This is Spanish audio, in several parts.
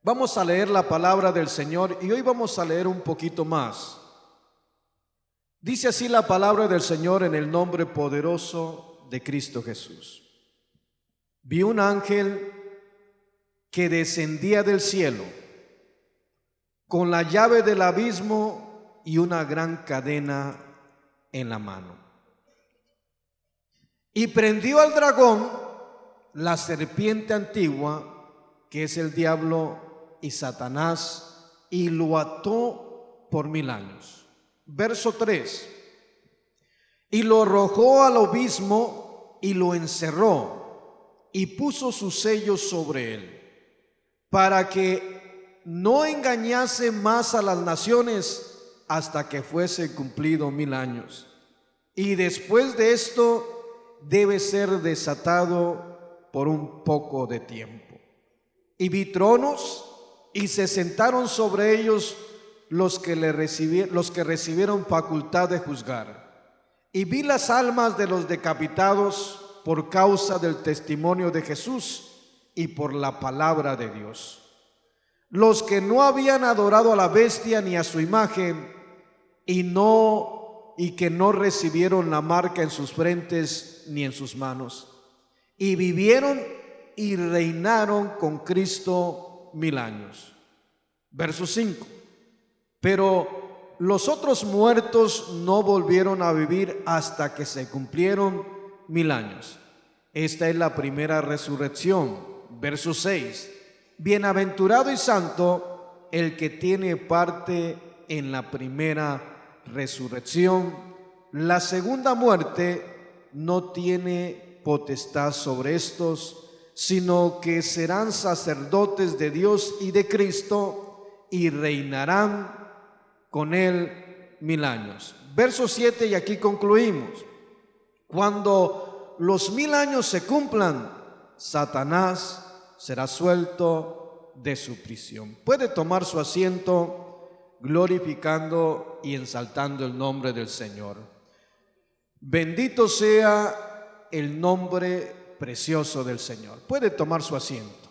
Vamos a leer la palabra del Señor y hoy vamos a leer un poquito más. Dice así la palabra del Señor en el nombre poderoso de Cristo Jesús. Vi un ángel que descendía del cielo con la llave del abismo y una gran cadena en la mano. Y prendió al dragón, la serpiente antigua, que es el diablo y Satanás, y lo ató por 1000 años. Verso 3. Y lo arrojó al abismo y lo encerró y puso su sello sobre él, para que no engañase más a las naciones hasta que fuese cumplido 1000 años. Y después de esto debe ser desatado por un poco de tiempo. Y vi tronos y se sentaron sobre ellos los que recibieron facultad de juzgar. Y vi las almas de los decapitados por causa del testimonio de Jesús y por la palabra de Dios, los que no habían adorado a la bestia ni a su imagen, y que no recibieron la marca en sus frentes ni en sus manos, y vivieron y reinaron con Cristo 1000 años. Verso 5. Pero los otros muertos no volvieron a vivir hasta que se cumplieron 1000 años. Esta es la primera resurrección. Verso 6. Bienaventurado y santo el que tiene parte en la primera resurrección. La segunda muerte no tiene potestad sobre estos, sino que serán sacerdotes de Dios y de Cristo y reinarán con él 1000 años. Verso 7, y aquí concluimos. Cuando los 1000 años se cumplan, Satanás será suelto de su prisión. Puede tomar su asiento, glorificando y ensaltando el nombre del Señor. Bendito sea el nombre precioso del Señor. Puede tomar su asiento.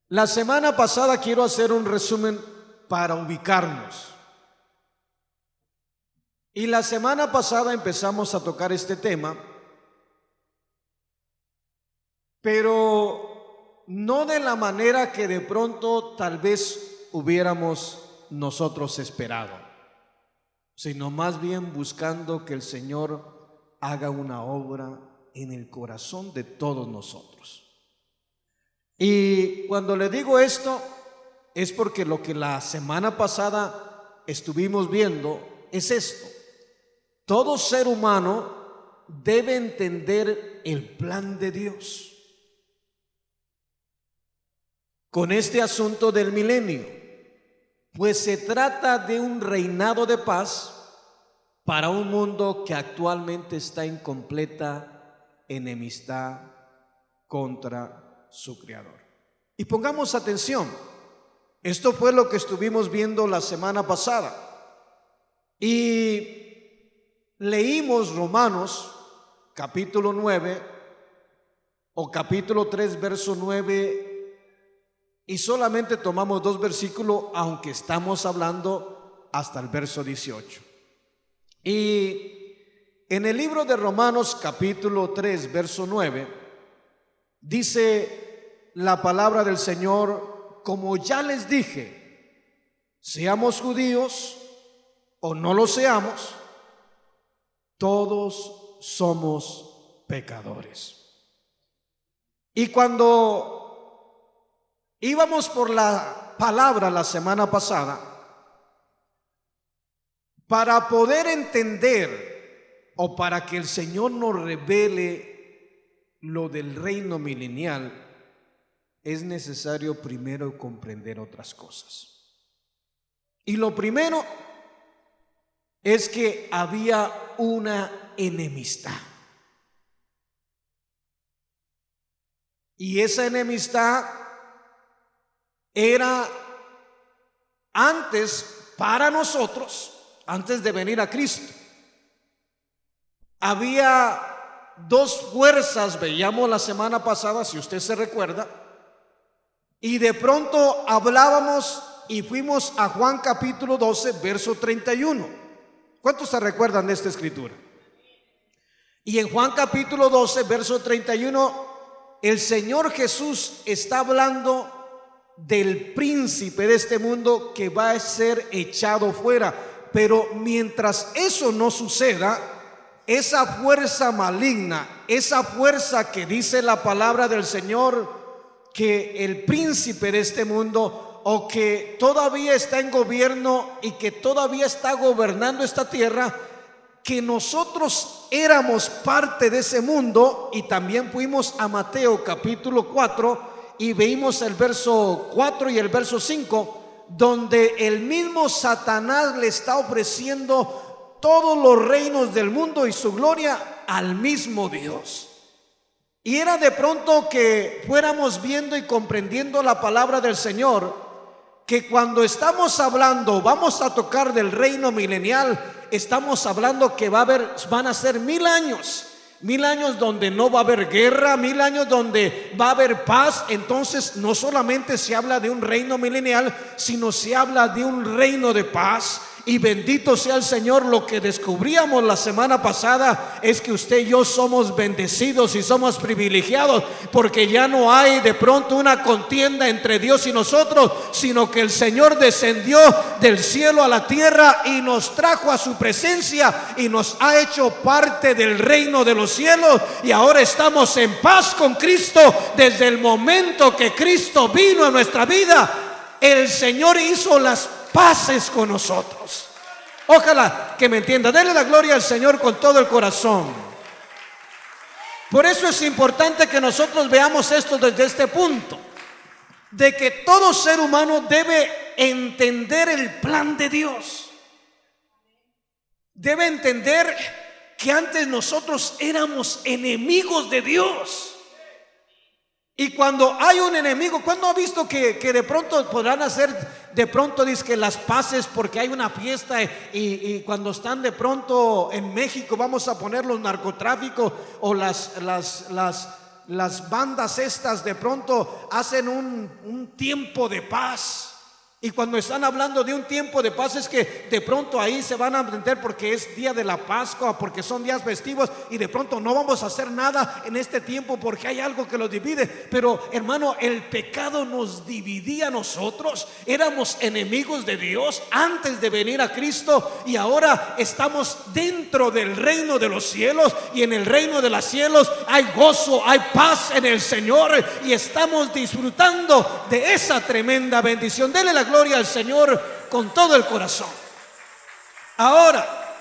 La semana pasada quiero hacer un resumen para ubicarnos. Y la semana pasada empezamos a tocar este tema, pero no de la manera que de pronto tal vez hubiéramos nosotros esperado, sino más bien buscando que el Señor haga una obra en el corazón de todos nosotros. Y cuando le digo esto, es porque lo que la semana pasada estuvimos viendo es esto. Todo ser humano debe entender el plan de Dios con este asunto del milenio, pues se trata de un reinado de paz para un mundo que actualmente está en completa enemistad contra su Creador. Y pongamos atención, esto fue lo que estuvimos viendo la semana pasada y leímos Romanos capítulo 9 o capítulo 3 verso 9 y solamente tomamos 2 versículos, aunque estamos hablando hasta el verso 18. Y en el libro de Romanos capítulo 3 verso 9 dice la palabra del Señor: como ya les dije, seamos judíos o no lo seamos, todos somos pecadores. Y cuando íbamos por la palabra la semana pasada, para poder entender o para que el Señor nos revele lo del reino milenial, es necesario primero comprender otras cosas. Y lo primero es que había una enemistad. Y esa enemistad era antes para nosotros, antes de venir a Cristo. Había 2 fuerzas, veíamos la semana pasada, si usted se recuerda, Y de pronto hablábamos y fuimos a Juan capítulo 12, verso 31. ¿Cuántos se recuerdan de esta escritura? Y en Juan capítulo 12, verso 31, el Señor Jesús está hablando del príncipe de este mundo que va a ser echado fuera. Pero mientras eso no suceda, esa fuerza maligna, esa fuerza que dice la palabra del Señor, que el príncipe de este mundo, o que todavía está en gobierno y que todavía está gobernando esta tierra, que nosotros éramos parte de ese mundo. Y también fuimos a Mateo capítulo 4 y veimos el verso 4 y el verso 5, donde el mismo Satanás le está ofreciendo todos los reinos del mundo y su gloria al mismo Dios. Y era de pronto que fuéramos viendo y comprendiendo la palabra del Señor, que cuando estamos hablando, vamos a tocar del reino milenial, estamos hablando que van a ser 1000 años. 1000 años donde no va a haber guerra, 1000 años donde va a haber paz. Entonces no solamente se habla de un reino milenial, sino se habla de un reino de paz. Y bendito sea el Señor. Lo que descubríamos la semana pasada es que usted y yo somos bendecidos y somos privilegiados, porque ya no hay de pronto una contienda entre Dios y nosotros, sino que el Señor descendió del cielo a la tierra y nos trajo a su presencia y nos ha hecho parte del reino de los cielos. Y ahora estamos en paz con Cristo. Desde el momento que Cristo vino a nuestra vida, el Señor hizo las paces con nosotros. Ojalá que me entienda. Denle la gloria al Señor con todo el corazón. Por eso es importante que nosotros veamos esto desde este punto, de que todo ser humano debe entender el plan de Dios. Debe entender que antes nosotros éramos enemigos de Dios. Y cuando hay un enemigo, ¿cuándo ha visto que de pronto podrán hacer, de pronto dice que las paces porque hay una fiesta, y cuando están de pronto en México, vamos a poner los narcotráficos o las bandas estas, de pronto hacen un tiempo de paz? Y cuando están hablando de un tiempo de paz, es que de pronto ahí se van a entender porque es día de la Pascua, porque son días festivos, y de pronto no vamos a hacer nada en este tiempo porque hay algo que los divide. Pero hermano, el pecado nos dividía a nosotros. Éramos enemigos de Dios antes de venir a Cristo, y ahora estamos dentro del reino de los cielos. Y en el reino de los cielos hay gozo, hay paz en el Señor, y estamos disfrutando de esa tremenda bendición. Dele la gloria al Señor con todo el corazón. Ahora,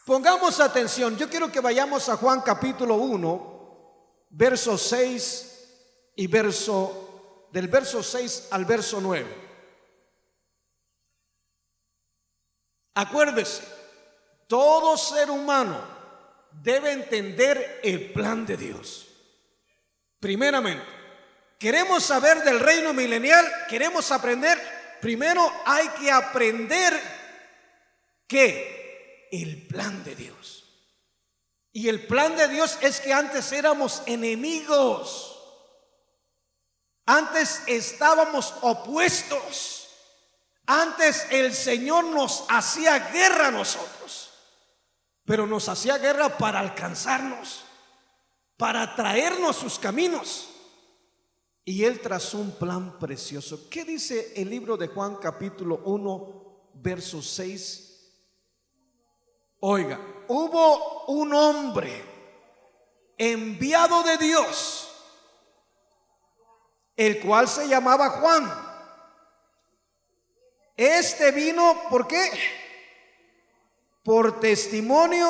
pongamos atención. Yo quiero que vayamos a Juan capítulo 1, verso 6 y del verso 6 al verso 9. Acuérdese, todo ser humano debe entender el plan de Dios. Primeramente, queremos saber del reino milenial, queremos aprender. Primero hay que aprender que el plan de Dios. Y el plan de Dios es que antes éramos enemigos. Antes estábamos opuestos. Antes el Señor nos hacía guerra a nosotros, pero nos hacía guerra para alcanzarnos, para traernos sus caminos. Y Él trazó un plan precioso. ¿Qué dice el libro de Juan capítulo 1, verso 6? Oiga, hubo un hombre enviado de Dios, el cual se llamaba Juan. Este vino, ¿por qué? Por testimonio,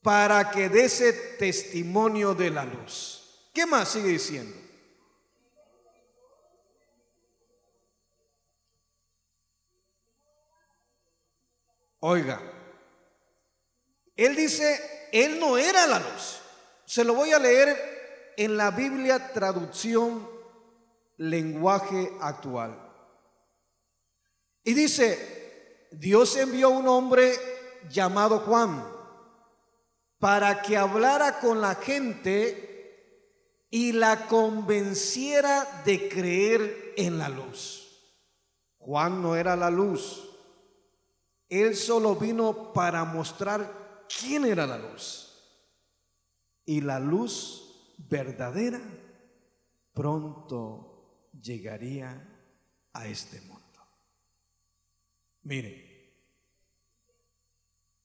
para que diese testimonio de la luz. ¿Qué más sigue diciendo? Oiga, él dice, él no era la luz. Se lo voy a leer en la Biblia traducción lenguaje actual. Y dice, Dios envió un hombre llamado Juan. para que hablara con la gente y la convenciera de creer en la luz. Juan no era la luz. Él solo vino para mostrar quién era la luz. Y la luz verdadera pronto llegaría a este mundo. Mire,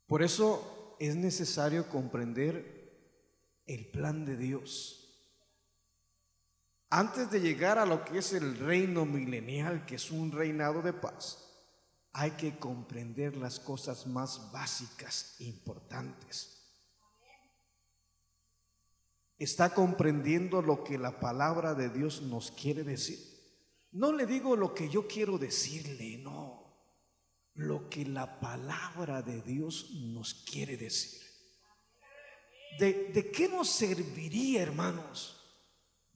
por eso es necesario comprender el plan de Dios. Antes de llegar a lo que es el reino milenial, que es un reinado de paz, hay que comprender las cosas más básicas e importantes. ¿Está comprendiendo lo que la palabra de Dios nos quiere decir? No le digo lo que yo quiero decirle, no. Lo que la palabra de Dios nos quiere decir. ¿De qué nos serviría, hermanos,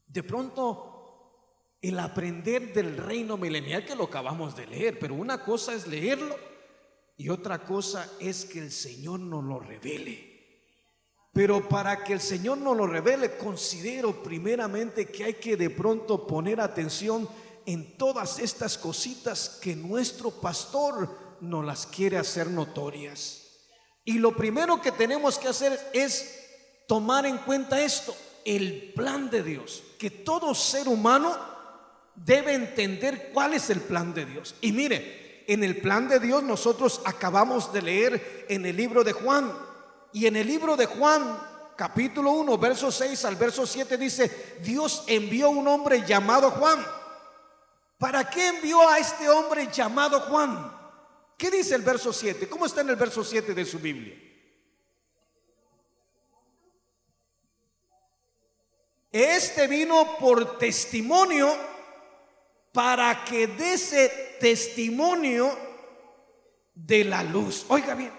de pronto el aprender del reino milenial, que lo acabamos de leer? Pero una cosa es leerlo y otra cosa es que el Señor nos lo revele. Pero para que el Señor nos lo revele, considero primeramente que hay que de pronto poner atención en todas estas cositas que nuestro pastor nos las quiere hacer notorias. Y lo primero que tenemos que hacer es tomar en cuenta esto: el plan de Dios, que todo ser humano debe entender cuál es el plan de Dios. Y mire, en el plan de Dios nosotros acabamos de leer en el libro de Juan, y en el libro de Juan capítulo 1 verso 6 al verso 7 dice: Dios envió un hombre llamado Juan. ¿Para qué envió a este hombre llamado Juan? ¿Qué dice el verso 7? ¿Cómo está en el verso 7 de su Biblia? Este vino por testimonio, para que diese testimonio de la luz. Oiga bien,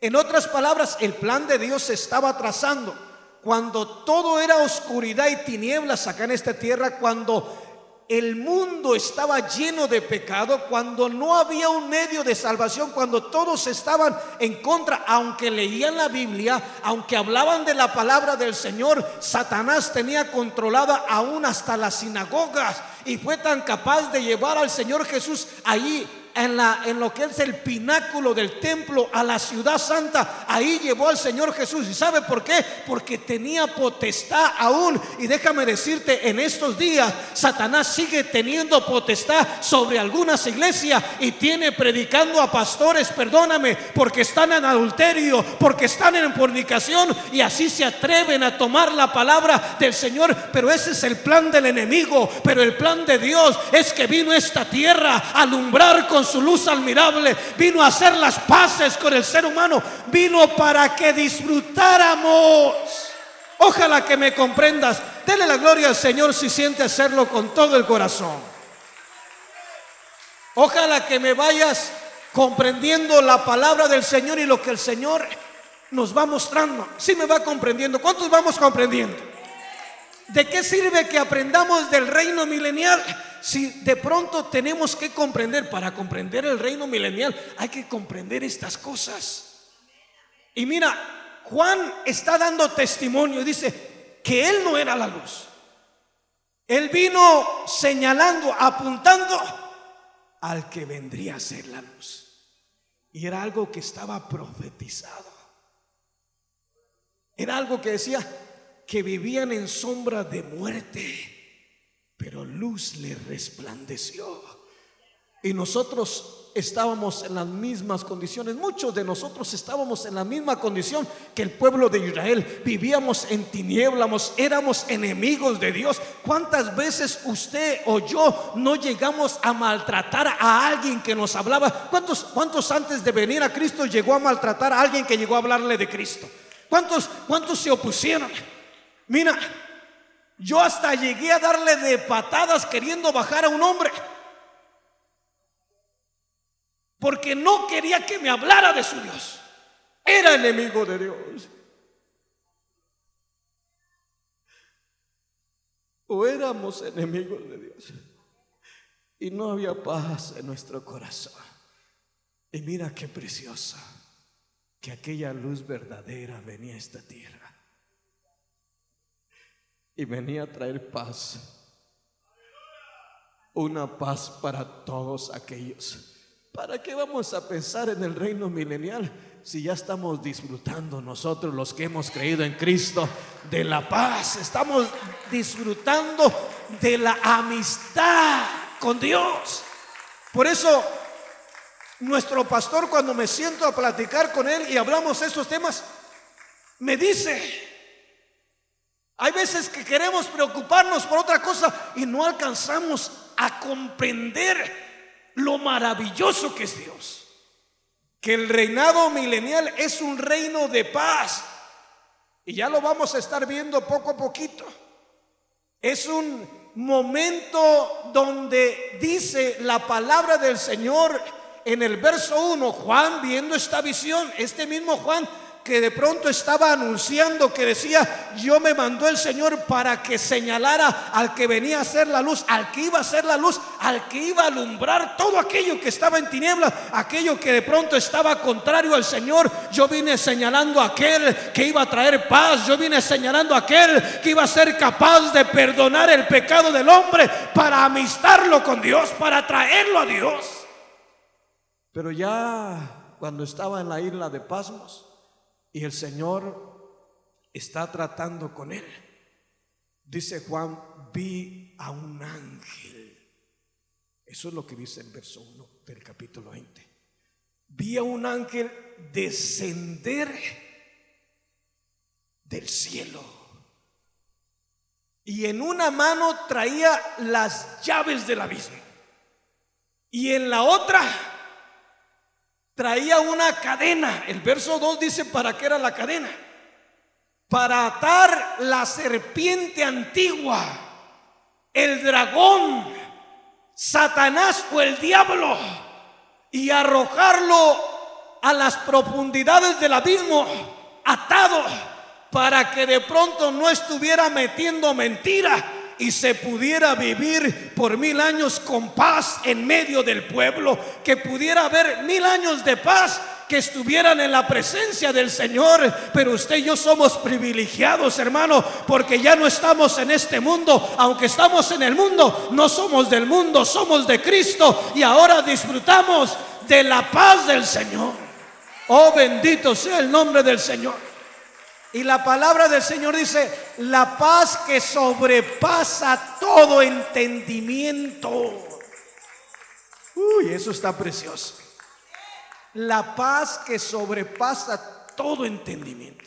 en otras palabras, el plan de Dios se estaba trazando cuando todo era oscuridad y tinieblas acá en esta tierra, cuando el mundo estaba lleno de pecado, cuando no había un medio de salvación, cuando todos estaban en contra. Aunque leían la Biblia, aunque hablaban de la palabra del Señor, Satanás tenía controlada aún hasta las sinagogas, y fue tan capaz de llevar al Señor Jesús allí en lo que es el pináculo del templo, a la ciudad santa. Ahí llevó al Señor Jesús. ¿Y sabe por qué? Porque tenía potestad aún. Y déjame decirte, en estos días Satanás sigue teniendo potestad sobre algunas iglesias, y tiene predicando a pastores, perdóname, porque están en adulterio, porque están en fornicación, y así se atreven a tomar la palabra del Señor. Pero ese es el plan del enemigo. Pero el plan de Dios es que vino a esta tierra a alumbrar con su luz admirable, vino a hacer las paces con el ser humano, vino para que disfrutáramos. Ojalá que me comprendas. Dele la gloria al Señor si siente hacerlo con todo el corazón. Ojalá que me vayas comprendiendo la palabra del Señor y lo que el Señor nos va mostrando. Si me va comprendiendo. ¿Cuántos vamos comprendiendo? ¿De qué sirve que aprendamos del reino milenial si de pronto tenemos que comprender? Para comprender el reino milenial hay que comprender estas cosas. Y mira, Juan está dando testimonio. Dice que él no era la luz. Él vino señalando, apuntando al que vendría a ser la luz. Y era algo que estaba profetizado. Era algo que decía que vivían en sombra de muerte, pero luz les resplandeció. Y nosotros estábamos en las mismas condiciones. Muchos de nosotros estábamos en la misma condición que el pueblo de Israel. Vivíamos en tinieblas, éramos enemigos de Dios. ¿Cuántas veces usted o yo no llegamos a maltratar a alguien que nos hablaba? ¿Cuántos antes de venir a Cristo llegó a maltratar a alguien que llegó a hablarle de Cristo? ¿Cuántos se opusieron? Mira, yo hasta llegué a darle de patadas queriendo bajar a un hombre, porque no quería que me hablara de su Dios. Era enemigo de Dios. O éramos enemigos de Dios, y no había paz en nuestro corazón. Y mira qué preciosa que aquella luz verdadera venía a esta tierra y venía a traer paz, una paz para todos aquellos. ¿Para qué vamos a pensar en el reino milenial si ya estamos disfrutando nosotros, los que hemos creído en Cristo, de la paz? Estamos disfrutando de la amistad con Dios. Por eso nuestro pastor, cuando me siento a platicar con él y hablamos estos temas, me dice: hay veces que queremos preocuparnos por otra cosa y no alcanzamos a comprender lo maravilloso que es Dios, que el reinado milenial es un reino de paz, y ya lo vamos a estar viendo poco a poquito. Es un momento donde dice la palabra del Señor en el verso 1, Juan viendo esta visión, este mismo Juan que de pronto estaba anunciando, que decía: yo me mandó el Señor para que señalara al que venía a ser la luz, al que iba a ser la luz, al que iba a alumbrar todo aquello que estaba en tinieblas, aquello que de pronto estaba contrario al Señor. Yo vine señalando a aquel que iba a traer paz, yo vine señalando a aquel que iba a ser capaz de perdonar el pecado del hombre para amistarlo con Dios, para traerlo a Dios. Pero ya cuando estaba en la isla de Pasmos y el Señor está tratando con él, dice Juan: vi a un ángel. Eso es lo que dice el verso 1 del capítulo 20. Vi a un ángel descender del cielo, y en una mano traía las llaves del abismo, y en la otra traía una cadena. El verso 2 dice para qué era la cadena: para atar la serpiente antigua, el dragón, Satanás o el diablo, y arrojarlo a las profundidades del abismo atado, para que de pronto no estuviera metiendo mentira y se pudiera vivir por 1000 años con paz en medio del pueblo, que pudiera haber 1000 años de paz, que estuvieran en la presencia del Señor. Pero usted y yo somos privilegiados, hermano, porque ya no estamos en este mundo. Aunque estamos en el mundo, no somos del mundo, somos de Cristo, y ahora disfrutamos de la paz del Señor. Oh, bendito sea el nombre del Señor. Y la palabra del Señor dice: la paz que sobrepasa todo entendimiento. Uy, eso está precioso. La paz que sobrepasa todo entendimiento.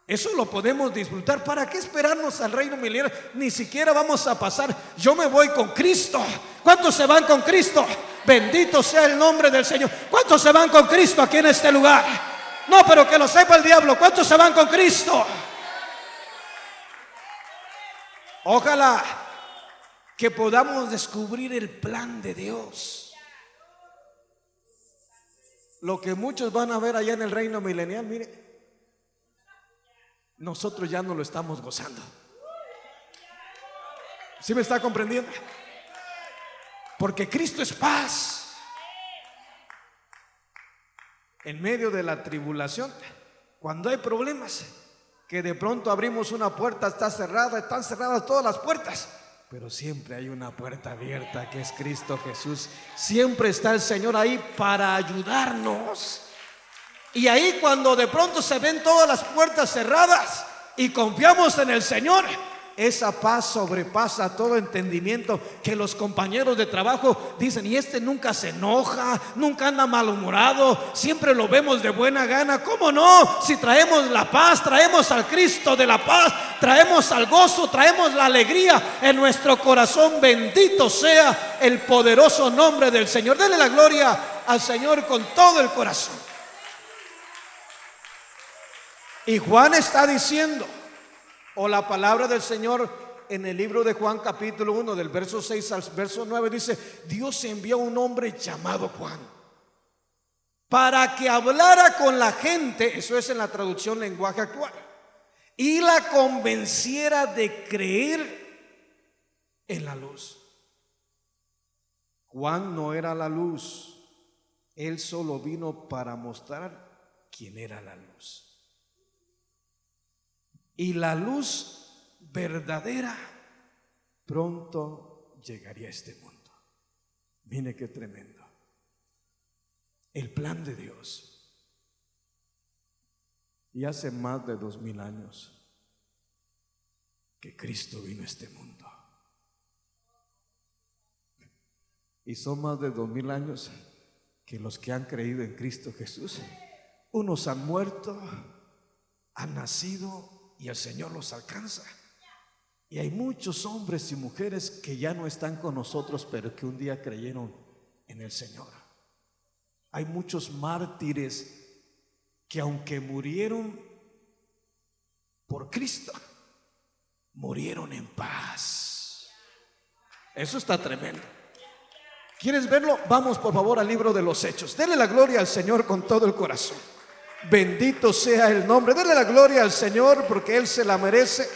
Eso lo podemos disfrutar. ¿Para qué esperarnos al reino milenial? Ni siquiera vamos a pasar. Yo me voy con Cristo. ¿Cuántos se van con Cristo? Bendito sea el nombre del Señor. ¿Cuántos se van con Cristo aquí en este lugar? No, pero que lo sepa el diablo. ¿Cuántos se van con Cristo? Ojalá que podamos descubrir el plan de Dios. Lo que muchos van a ver allá en el reino milenial, mire, nosotros ya no lo estamos gozando. ¿Sí me está comprendiendo? Porque Cristo es paz. En medio de la tribulación, cuando hay problemas, que de pronto abrimos una puerta, está cerrada, están cerradas todas las puertas, pero siempre hay una puerta abierta, que es Cristo Jesús. Siempre está el Señor ahí para ayudarnos. Y ahí, cuando de pronto se ven todas las puertas cerradas y confiamos en el Señor, esa paz sobrepasa todo entendimiento, que los compañeros de trabajo dicen: y este nunca se enoja, nunca anda malhumorado, siempre lo vemos de buena gana. ¿Cómo no? Si traemos la paz, traemos al Cristo de la paz, traemos al gozo, traemos la alegría en nuestro corazón. Bendito sea el poderoso nombre del Señor. Dele la gloria al Señor con todo el corazón. Y Juan está diciendo, o la palabra del Señor en el libro de Juan capítulo 1 del verso 6 al verso 9 dice: Dios envió a un hombre llamado Juan para que hablara con la gente, eso es en la traducción lenguaje actual, y la convenciera de creer en la luz. Juan no era la luz, él solo vino para mostrar quien era la luz. Y la luz verdadera pronto llegaría a este mundo. Mire qué tremendo. El plan de Dios. Y hace más de 2000 años que Cristo vino a este mundo. Y son más de 2000 años que los que han creído en Cristo Jesús, unos han muerto, han nacido y el Señor los alcanza. Y hay muchos hombres y mujeres que ya no están con nosotros, pero que un día creyeron en el Señor. Hay muchos mártires que aunque murieron por Cristo, murieron en paz. Eso está tremendo. ¿Quieres verlo? Vamos por favor al libro de los Hechos. Dele la gloria al Señor con todo el corazón. Bendito sea el nombre. Dele la gloria al Señor porque Él se la merece.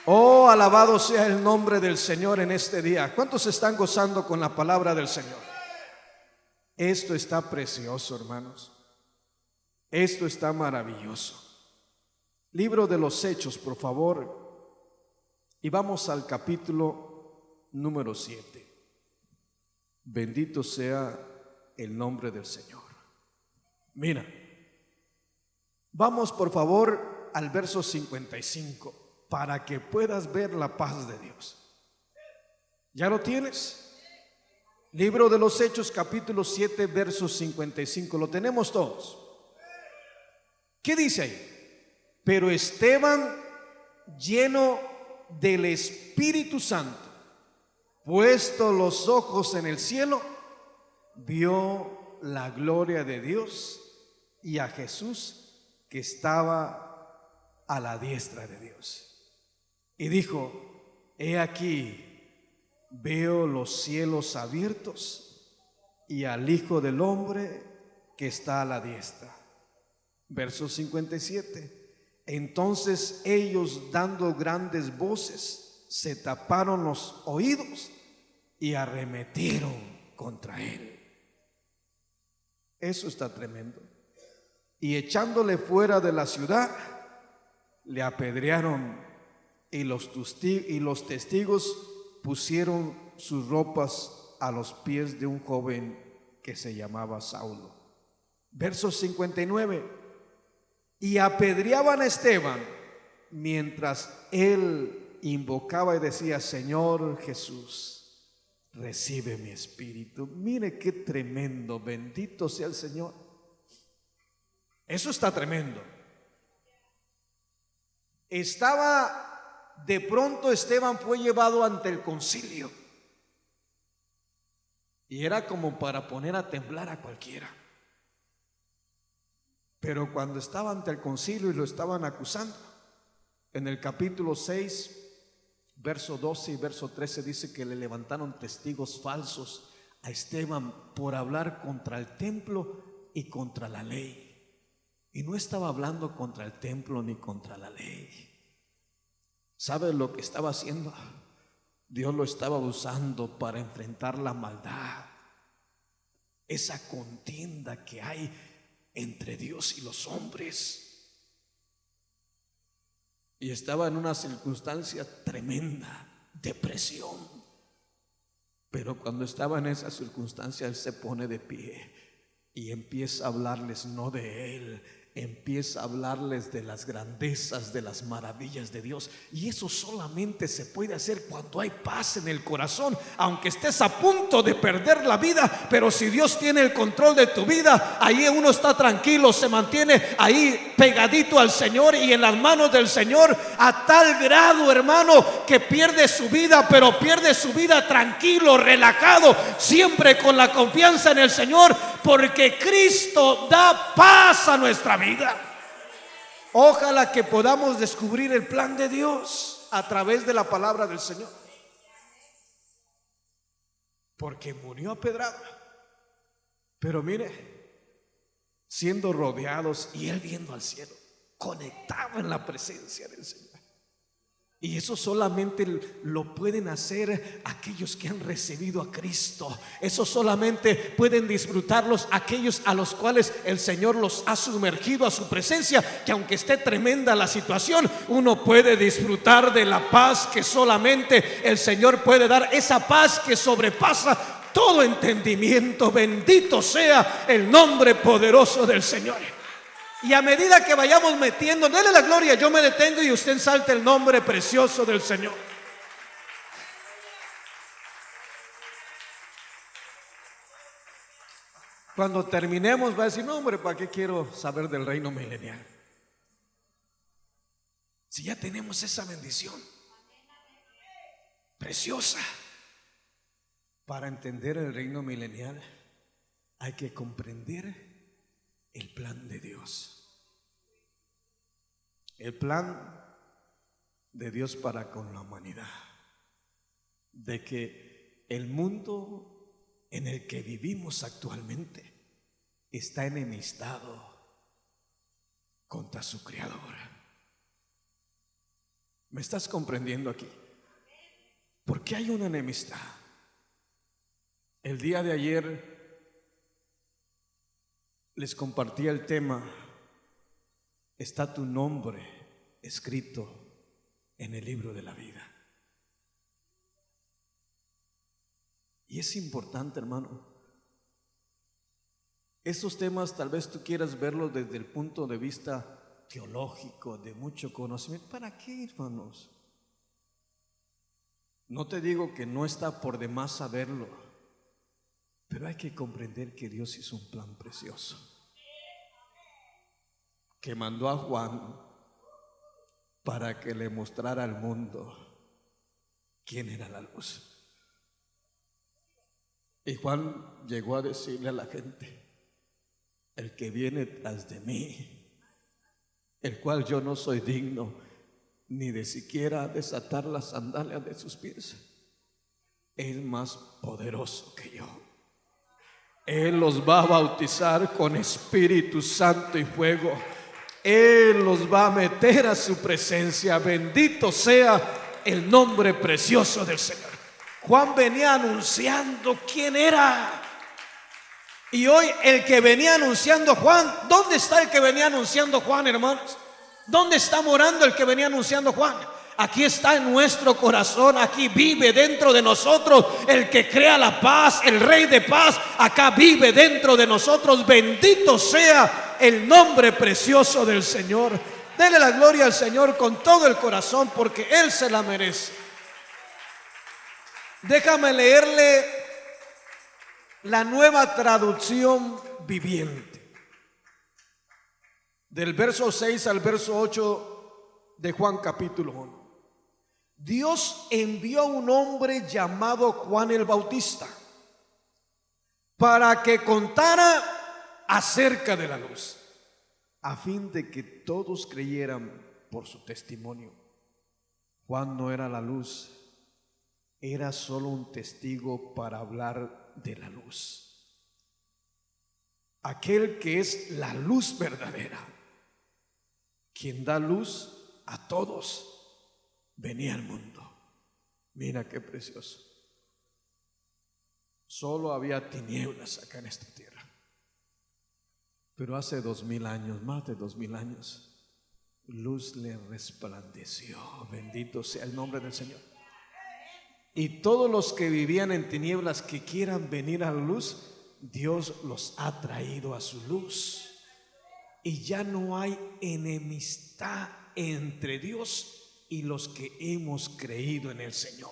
Oh, alabado sea el nombre del Señor en este día. ¿Cuántos están gozando con la palabra del Señor? Esto está precioso, hermanos. Esto está maravilloso. Libro de los Hechos, por favor. Y vamos al capítulo número 7. Bendito sea el nombre del Señor. Mira, vamos por favor al verso 55 para que puedas ver la paz de Dios. ¿Ya lo tienes? Libro de los Hechos, capítulo 7, verso 55. Lo tenemos todos. ¿Qué dice ahí? Pero Esteban, lleno del Espíritu Santo, puesto los ojos en el cielo, vio la gloria de Dios y a Jesús que estaba a la diestra de Dios. Y dijo: he aquí, veo los cielos abiertos y al Hijo del Hombre que está a la diestra. Verso 57. Entonces ellos, dando grandes voces, se taparon los oídos y arremetieron contra él. Eso está tremendo. Y echándole fuera de la ciudad, le apedrearon, y los testigos pusieron sus ropas a los pies de un joven que se llamaba Saulo. Verso 59. Y apedreaban a Esteban mientras él invocaba y decía: Señor Jesús, recibe mi espíritu. Mire qué tremendo. Bendito sea el Señor. Eso está tremendo. De pronto Esteban fue llevado ante el concilio y era como para poner a temblar a cualquiera. Pero cuando estaba ante el concilio y lo estaban acusando, en el capítulo 6, verso 12 y verso 13 dice que le levantaron testigos falsos a Esteban por hablar contra el templo y contra la ley. Y no estaba hablando contra el templo ni contra la ley. ¿Sabe lo que estaba haciendo? Dios lo estaba usando para enfrentar la maldad, esa contienda que hay entre Dios y los hombres. Y estaba en una circunstancia tremenda, depresión. Pero cuando estaba en esa circunstancia, él se pone de pie y empieza a hablarles no de él, empieza a hablarles de las grandezas, de las maravillas de Dios. Y eso solamente se puede hacer cuando hay paz en el corazón, aunque estés a punto de perder la vida. Pero si Dios tiene el control de tu vida, ahí uno está tranquilo, se mantiene ahí pegadito al Señor y en las manos del Señor, a tal grado, hermano, que pierde su vida, pero pierde su vida tranquilo, relajado, siempre con la confianza en el Señor, porque Cristo da paz a nuestra vida. Ojalá que podamos descubrir el plan de Dios a través de la palabra del Señor, porque murió apedrado. Pero mire, siendo rodeados y él viendo al cielo, conectado en la presencia del Señor. Y eso solamente lo pueden hacer aquellos que han recibido a Cristo. Eso solamente pueden disfrutarlos aquellos a los cuales el Señor los ha sumergido a su presencia, que aunque esté tremenda la situación, uno puede disfrutar de la paz que solamente el Señor puede dar, esa paz que sobrepasa todo entendimiento. Bendito sea el nombre poderoso del Señor. Y a medida que vayamos metiendo, dele la gloria, yo me detengo y usted salta el nombre precioso del Señor. Cuando terminemos va a decir, no hombre, ¿para qué quiero saber del reino milenial? Si ya tenemos esa bendición preciosa. Para entender el reino milenial hay que comprender el plan de Dios. El plan de Dios para con la humanidad. De que el mundo en el que vivimos actualmente está enemistado contra su Creador. ¿Me estás comprendiendo aquí? ¿Por qué hay una enemistad? El día de ayer les compartí el tema, está tu nombre escrito en el libro de la vida. Y es importante, hermano. Estos temas tal vez tú quieras verlos desde el punto de vista teológico, de mucho conocimiento. ¿Para qué, hermanos? No te digo que no está por demás saberlo, pero hay que comprender que Dios hizo un plan precioso, que mandó a Juan para que le mostrara al mundo quién era la luz. Y Juan llegó a decirle a la gente, el que viene tras de mí, el cual yo no soy digno ni de siquiera desatar las sandalias de sus pies, es más poderoso que yo. Él los va a bautizar con Espíritu Santo y fuego. Él los va a meter a su presencia. Bendito sea el nombre precioso del Señor. Juan venía anunciando quién era. Y hoy el que venía anunciando Juan, ¿dónde está el que venía anunciando Juan, hermanos? ¿Dónde está morando el que venía anunciando Juan? Aquí está en nuestro corazón, aquí vive dentro de nosotros el que crea la paz, el Rey de paz, acá vive dentro de nosotros. Bendito sea el nombre precioso del Señor. Dele la gloria al Señor con todo el corazón porque Él se la merece. Déjame leerle la Nueva Traducción Viviente, del verso 6 al verso 8 de Juan capítulo 1. Dios envió a un hombre llamado Juan el Bautista para que contara acerca de la luz, a fin de que todos creyeran por su testimonio. Juan no era la luz, era solo un testigo para hablar de la luz. Aquel que es la luz verdadera, quien da luz a todos, venía al mundo. Mira qué precioso. Solo había tinieblas acá en esta tierra. Pero hace 2000 años, más de 2000 años, luz le resplandeció. Bendito sea el nombre del Señor. Y todos los que vivían en tinieblas que quieran venir a la luz, Dios los ha traído a su luz. Y ya no hay enemistad entre Dios y los que hemos creído en el Señor.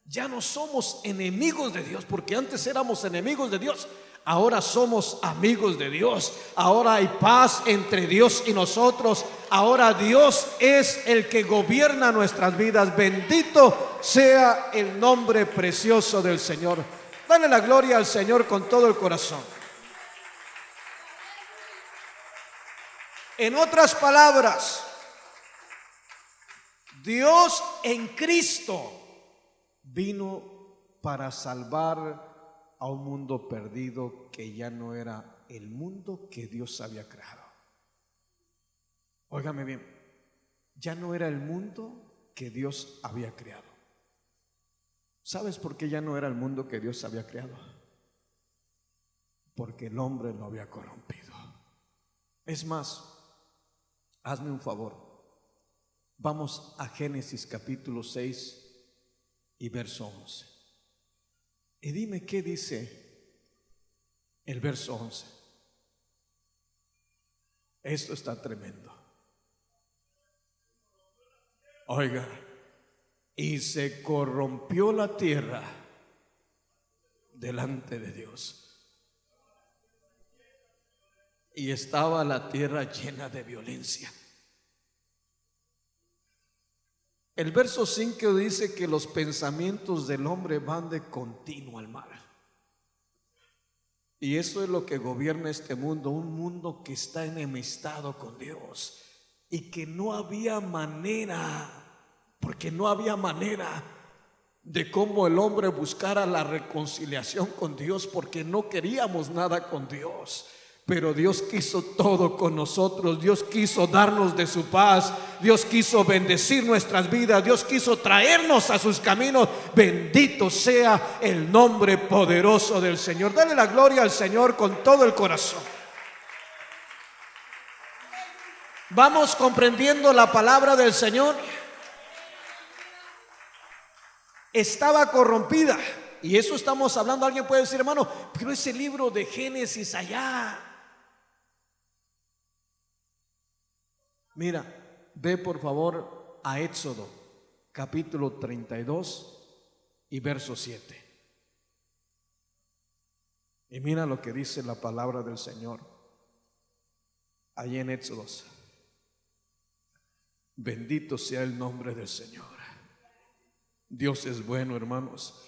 Ya no somos enemigos de Dios, porque antes éramos enemigos de Dios. Ahora somos amigos de Dios. Ahora hay paz entre Dios y nosotros. Ahora Dios es el que gobierna nuestras vidas. Bendito sea el nombre precioso del Señor. Dale la gloria al Señor con todo el corazón. En otras palabras, Dios en Cristo vino para salvar a un mundo perdido que ya no era el mundo que Dios había creado. Óigame bien, ya no era el mundo que Dios había creado. ¿Sabes por qué ya no era el mundo que Dios había creado? Porque el hombre lo había corrompido. Es más, hazme un favor. Vamos a Génesis capítulo 6 y verso 11. Y dime qué dice el verso 11. Esto está tremendo. Oiga, y se corrompió la tierra delante de Dios. Y estaba la tierra llena de violencia. El verso 5 dice que los pensamientos del hombre van de continuo al mal. Y eso es lo que gobierna este mundo, un mundo que está enemistado con Dios y que no había manera, porque no había manera de cómo el hombre buscara la reconciliación con Dios, porque no queríamos nada con Dios. Pero Dios quiso todo con nosotros. Dios quiso darnos de su paz. Dios quiso bendecir nuestras vidas. Dios quiso traernos a sus caminos. Bendito sea el nombre poderoso del Señor. Dale la gloria al Señor con todo el corazón. ¿Vamos comprendiendo la palabra del Señor? Estaba corrompida. Y eso estamos hablando. Alguien puede decir, hermano, pero ese libro de Génesis allá. Mira, ve por favor a Éxodo capítulo 32 y verso 7. Y mira lo que dice la palabra del Señor allí en Éxodo. Bendito sea el nombre del Señor. Dios es bueno, hermanos.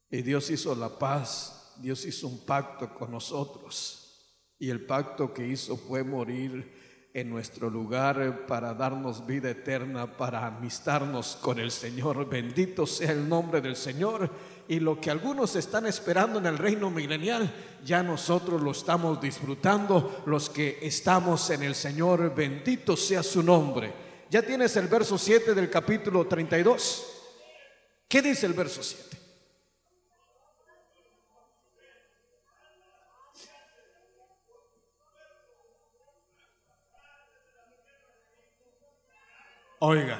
Y Dios hizo la paz. Dios hizo un pacto con nosotros. Y el pacto que hizo fue morir en nuestro lugar para darnos vida eterna, para amistarnos con el Señor. Bendito sea el nombre del Señor. Y lo que algunos están esperando en el reino milenial, ya nosotros lo estamos disfrutando, los que estamos en el Señor. Bendito sea su nombre. Ya tienes el verso 7 del capítulo 32. ¿Qué dice el verso 7? Oiga,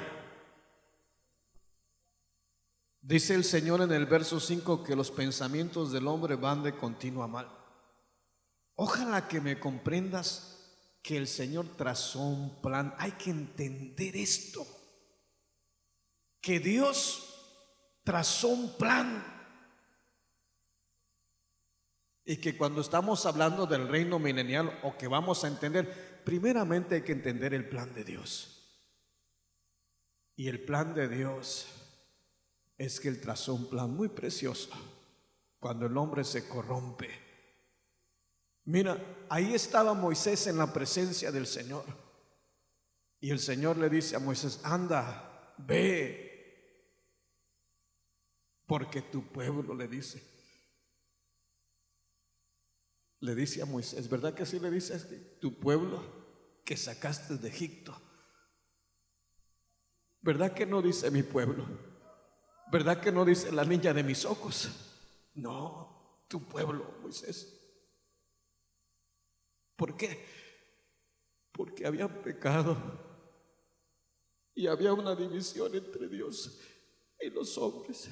dice el Señor en el verso 5 que los pensamientos del hombre van de continuo a mal. Ojalá que me comprendas que el Señor trazó un plan. Hay que entender esto, que Dios trazó un plan, y que cuando estamos hablando del reino milenial, o que vamos a entender, primeramente hay que entender el plan de Dios. Y el plan de Dios es que Él trazó un plan muy precioso cuando el hombre se corrompe. Mira, ahí estaba Moisés en la presencia del Señor. Y el Señor le dice a Moisés, anda, ve, porque tu pueblo, le dice a Moisés, ¿verdad que así le dice? Tu pueblo que sacaste de Egipto. ¿Verdad que no dice mi pueblo? ¿Verdad que no dice la niña de mis ojos? No, tu pueblo, Moisés. ¿Por qué? Porque había pecado y había una división entre Dios y los hombres.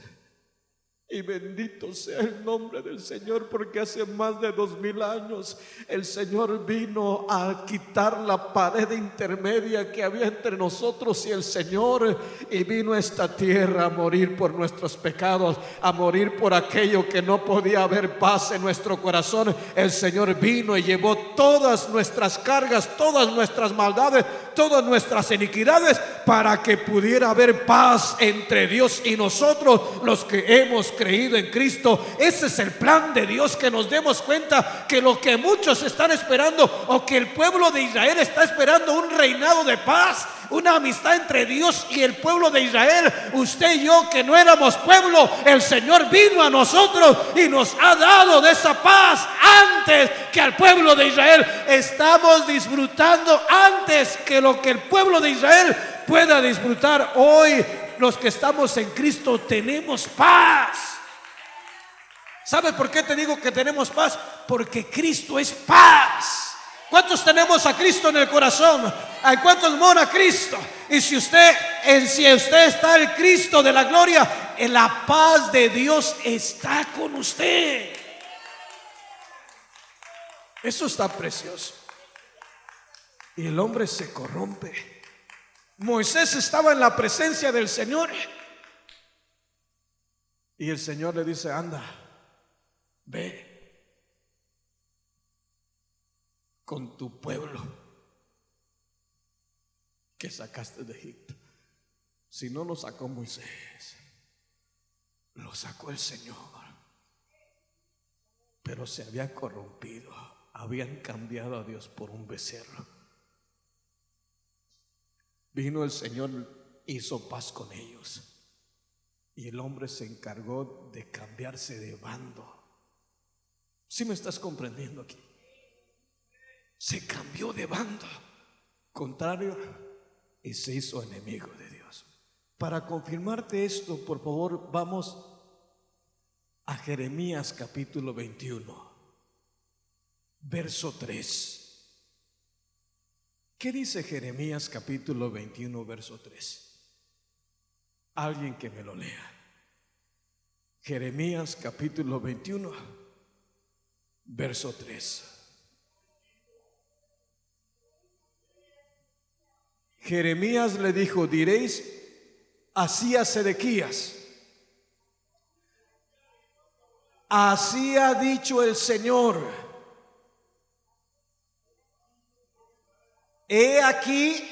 Y bendito sea el nombre del Señor, porque hace más de 2000 años el Señor vino a quitar la pared intermedia que había entre nosotros y el Señor, y vino a esta tierra a morir por nuestros pecados, a morir por aquello que no podía haber paz en nuestro corazón. El Señor vino y llevó todas nuestras cargas, todas nuestras maldades, todas nuestras iniquidades, para que pudiera haber paz entre Dios y nosotros, los que hemos creído en Cristo. Ese es el plan de Dios, que nos demos cuenta que lo que muchos están esperando, o que el pueblo de Israel está esperando, un reinado de paz, una amistad entre Dios y el pueblo de Israel. Usted y yo, que no éramos pueblo, el Señor vino a nosotros y nos ha dado de esa paz antes que al pueblo de Israel. Estamos disfrutando antes que lo que el pueblo de Israel pueda disfrutar hoy. Los que estamos en Cristo tenemos paz. ¿Sabes por qué te digo que tenemos paz? Porque Cristo es paz. ¿Cuántos tenemos a Cristo en el corazón? ¿Hay cuántos mora Cristo? Y si usted está el Cristo de la gloria, en la paz de Dios está con usted. Eso está precioso. Y el hombre se corrompe. Moisés estaba en la presencia del Señor y el Señor le dice: anda, ve con tu pueblo que sacaste de Egipto. Si no lo sacó Moisés, lo sacó el Señor. Pero se había corrompido, habían cambiado a Dios por un becerro. Vino el Señor, hizo paz con ellos, y el hombre se encargó de cambiarse de bando. ¿Sí me estás comprendiendo aquí? Se cambió de bando contrario y se hizo enemigo de Dios. Para confirmarte esto, por favor, vamos a Jeremías capítulo 21, verso 3. ¿Qué dice Jeremías capítulo 21, verso 3? Alguien que me lo lea. Jeremías capítulo 21, verso 3. Jeremías le dijo: diréis, así a Sedequías, así ha dicho el Señor: he aquí,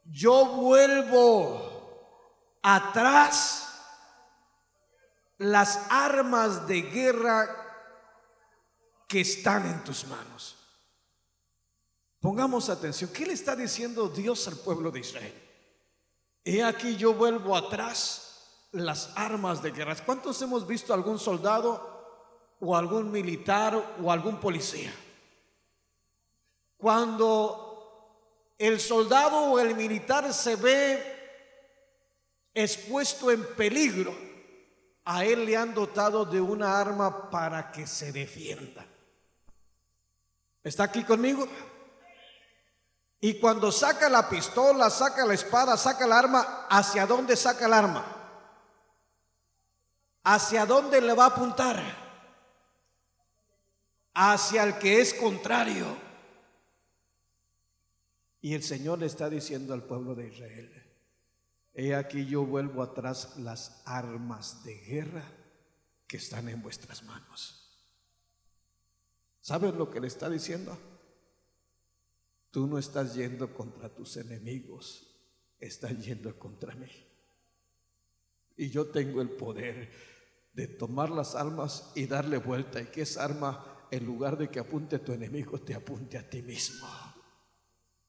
yo vuelvo atrás las armas de guerra que están en tus manos. Pongamos atención. ¿Qué le está diciendo Dios al pueblo de Israel? He aquí, yo vuelvo atrás las armas de guerra. ¿Cuántos hemos visto algún soldado o algún militar o algún policía? Cuando el soldado o el militar se ve expuesto en peligro, a él le han dotado de una arma para que se defienda. ¿Está aquí conmigo? Y cuando saca la pistola, saca la espada, saca el arma, ¿hacia dónde saca el arma? ¿Hacia dónde le va a apuntar? Hacia el que es contrario. Y el Señor le está diciendo al pueblo de Israel: he aquí, yo vuelvo atrás las armas de guerra que están en vuestras manos. ¿Sabes lo que le está diciendo? Tú no estás yendo contra tus enemigos, estás yendo contra mí. Y yo tengo el poder de tomar las armas y darle vuelta, y que esa arma, en lugar de que apunte a tu enemigo, te apunte a ti mismo.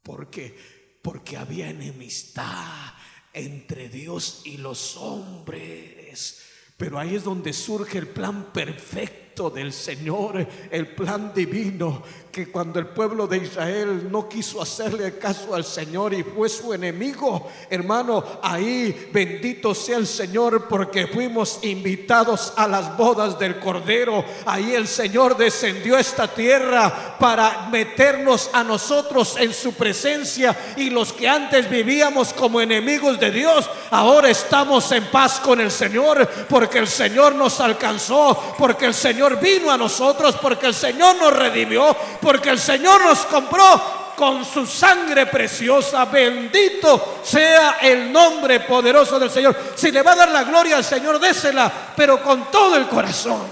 ¿Por qué? Porque había enemistad entre Dios y los hombres. Pero ahí es donde surge el plan perfecto del Señor, el plan divino, que cuando el pueblo de Israel no quiso hacerle caso al Señor y fue su enemigo, hermano, ahí bendito sea el Señor, porque fuimos invitados a las bodas del Cordero. Ahí el Señor descendió a esta tierra para meternos a nosotros en su presencia, y los que antes vivíamos como enemigos de Dios, ahora estamos en paz con el Señor, porque el Señor nos alcanzó, porque el Señor vino a nosotros, porque el Señor nos redimió, porque el Señor nos compró con su sangre preciosa. Bendito sea el nombre poderoso del Señor. Si le va a dar la gloria al Señor, désela, pero con todo el corazón.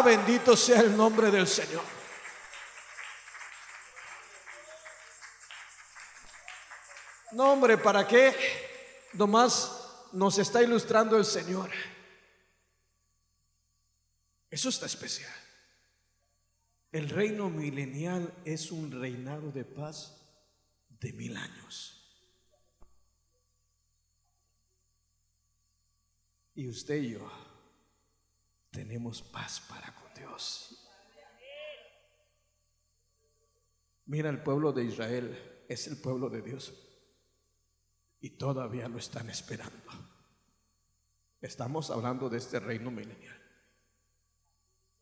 Bendito sea el nombre del Señor. No, hombre, ¿para qué? Nomás nos está ilustrando el Señor. Eso está especial. El reino milenial es un reinado de paz de 1000 años. Y usted y yo tenemos paz para con Dios. Mira el pueblo de Israel. es el pueblo de Dios y todavía lo están esperando. Estamos hablando de este reino milenial.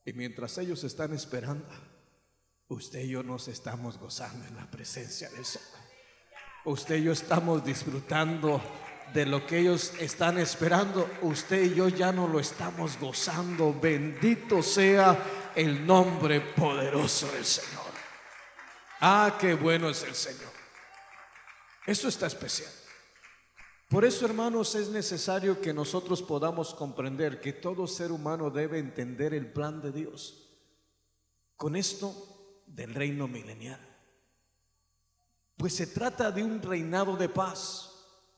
Y mientras ellos están esperando, usted y yo nos estamos gozando en la presencia del Señor. Usted y yo estamos disfrutando de lo que ellos están esperando. Usted y yo ya no lo estamos gozando. Bendito sea el nombre poderoso del Señor. Ah, qué bueno es el Señor. Eso está especial. Por eso, hermanos, es necesario que nosotros podamos comprender que todo ser humano debe entender el plan de Dios con esto del reino milenial. Pues se trata de un reinado de paz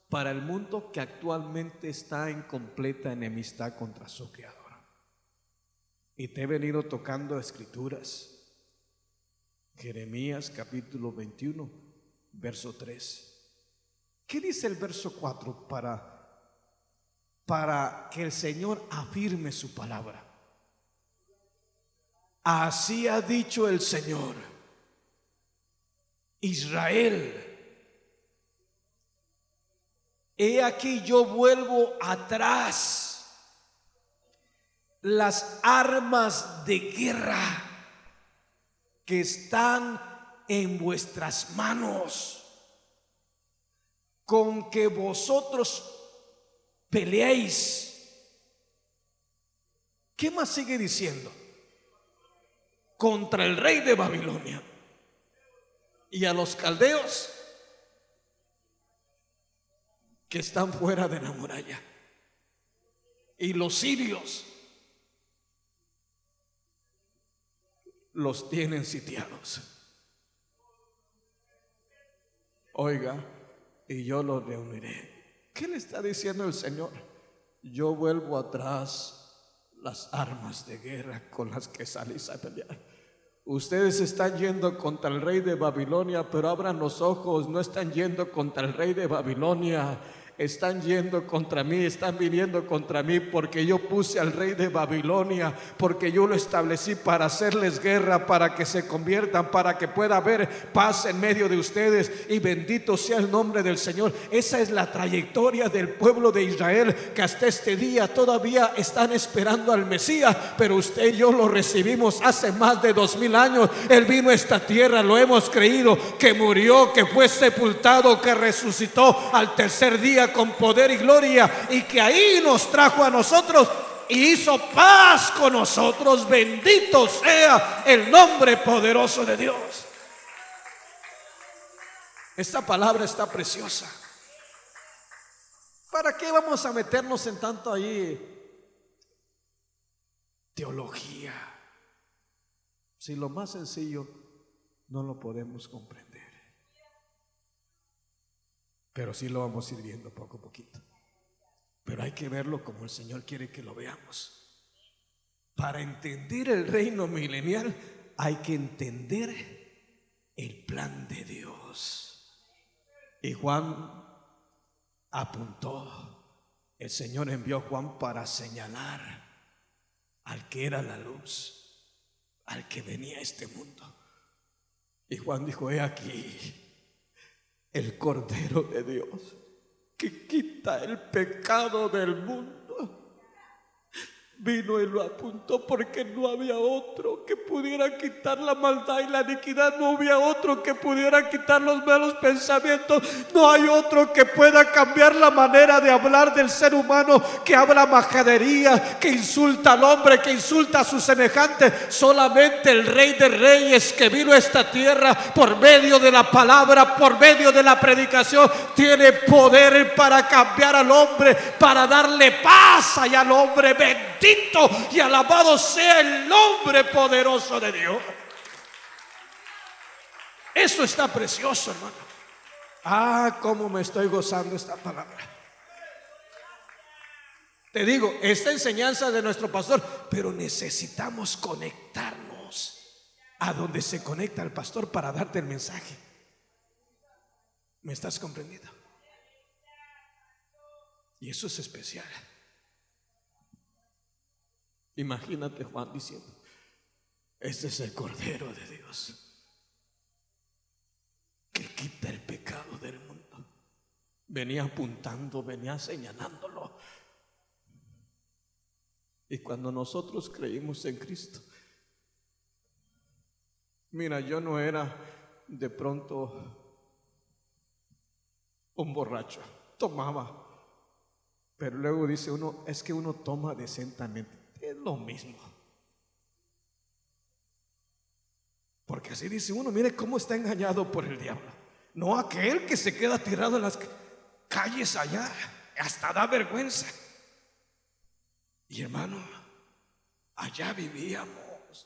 para el mundo que actualmente está en completa enemistad contra su Creador. Y te he venido tocando escrituras. Jeremías capítulo 21, verso 3. ¿Qué dice el verso 4 para que el Señor afirme su palabra? Así ha dicho el Señor: Israel, he aquí yo vuelvo atrás las armas de guerra que están en vuestras manos, con que vosotros peleéis. ¿Qué más sigue diciendo? Contra el rey de Babilonia y a los caldeos que están fuera de la muralla, y los sirios los tienen sitiados. Oiga, y yo los reuniré. ¿Qué le está diciendo el Señor? Yo vuelvo atrás las armas de guerra con las que salís a pelear. Ustedes están yendo contra el rey de Babilonia, pero abran los ojos, no están yendo contra el rey de Babilonia. Están yendo contra mí, están viniendo contra mí, porque yo puse al rey de Babilonia, porque yo lo establecí para hacerles guerra, para que se conviertan, para que pueda haber paz en medio de ustedes, y bendito sea el nombre del Señor. Esa es la trayectoria del pueblo de Israel, que hasta este día todavía están esperando al Mesías, pero usted y yo lo recibimos hace más de 2000 años. Él vino a esta tierra, lo hemos creído, que murió, que fue sepultado, que resucitó al tercer día con poder y gloria, y que ahí nos trajo a nosotros y hizo paz con nosotros. Bendito sea el nombre poderoso de Dios. Esta palabra está preciosa. ¿Para qué vamos a meternos en tanto ahí teología, si lo más sencillo no lo podemos comprender? Pero sí lo vamos a ir viendo poco a poquito. Pero hay que verlo como el Señor quiere que lo veamos. Para entender el reino milenial hay que entender el plan de Dios. Y Juan apuntó, el Señor envió a Juan para señalar al que era la luz, al que venía a este mundo. Y Juan dijo: he aquí el Cordero de Dios que quita el pecado del mundo. Vino y lo apuntó porque no había otro que pudiera quitar la maldad y la iniquidad. No había otro que pudiera quitar los malos pensamientos. No hay otro que pueda cambiar la manera de hablar del ser humano, que habla majadería, que insulta al hombre, que insulta a su semejante. Solamente el Rey de Reyes, que vino a esta tierra por medio de la palabra, por medio de la predicación, tiene poder para cambiar al hombre, para darle paz al hombre. Bendito y alabado sea el nombre poderoso de Dios. Eso está precioso, hermano. Ah, cómo me estoy gozando esta palabra. Te digo, esta enseñanza de nuestro pastor, pero necesitamos conectarnos a donde se conecta el pastor para darte el mensaje. ¿Me estás comprendiendo? Y eso es especial. Imagínate Juan diciendo: este es el Cordero de Dios que quita el venía apuntando, venía señalándolo. Y cuando nosotros creímos en Cristo, mira, yo no era de pronto un borracho, tomaba, pero luego dice uno, es que uno toma decentemente. Es lo mismo, porque así dice uno, mire cómo está engañado por el diablo. No aquel que se queda tirado en las calles allá, hasta da vergüenza. Y hermano, allá vivíamos.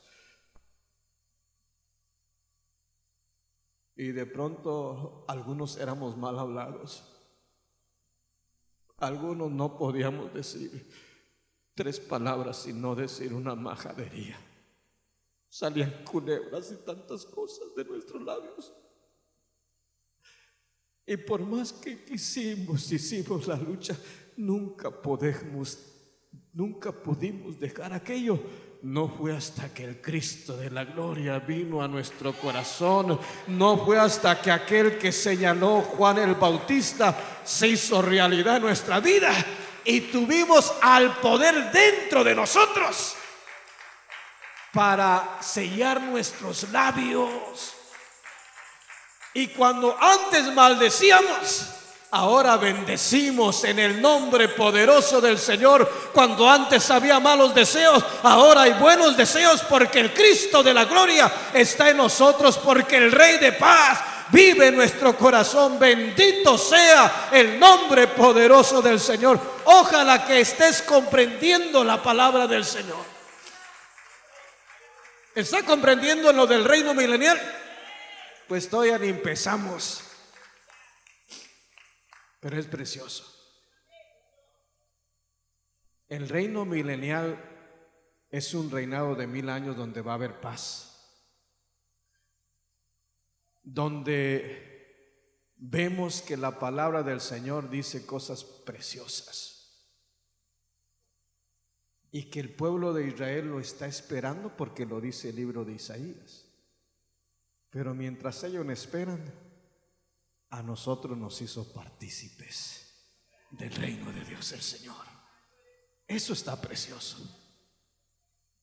Y de pronto algunos éramos mal hablados. Algunos no podíamos decir 3 palabras y no decir una majadería. Salían culebras y tantas cosas de nuestros labios. Y por más que hicimos la lucha, nunca pudimos dejar aquello. No fue hasta que el Cristo de la gloria vino a nuestro corazón, no fue hasta que aquel que señaló Juan el Bautista se hizo realidad en nuestra vida y tuvimos al poder dentro de nosotros para sellar nuestros labios. Y cuando antes maldecíamos, ahora bendecimos en el nombre poderoso del Señor. Cuando antes había malos deseos, ahora hay buenos deseos, porque el Cristo de la gloria está en nosotros, porque el Rey de paz vive en nuestro corazón. Bendito sea el nombre poderoso del Señor. Ojalá que estés comprendiendo la palabra del Señor. ¿Está comprendiendo lo del reino milenial? Pues todavía ni empezamos, pero es precioso. El reino milenial es un reinado de 1000 años donde va a haber paz, donde vemos que la palabra del Señor dice cosas preciosas y que el pueblo de Israel lo está esperando, porque lo dice el libro de Isaías. Pero mientras ellos esperan, a nosotros nos hizo partícipes del reino de Dios el Señor. Eso está precioso.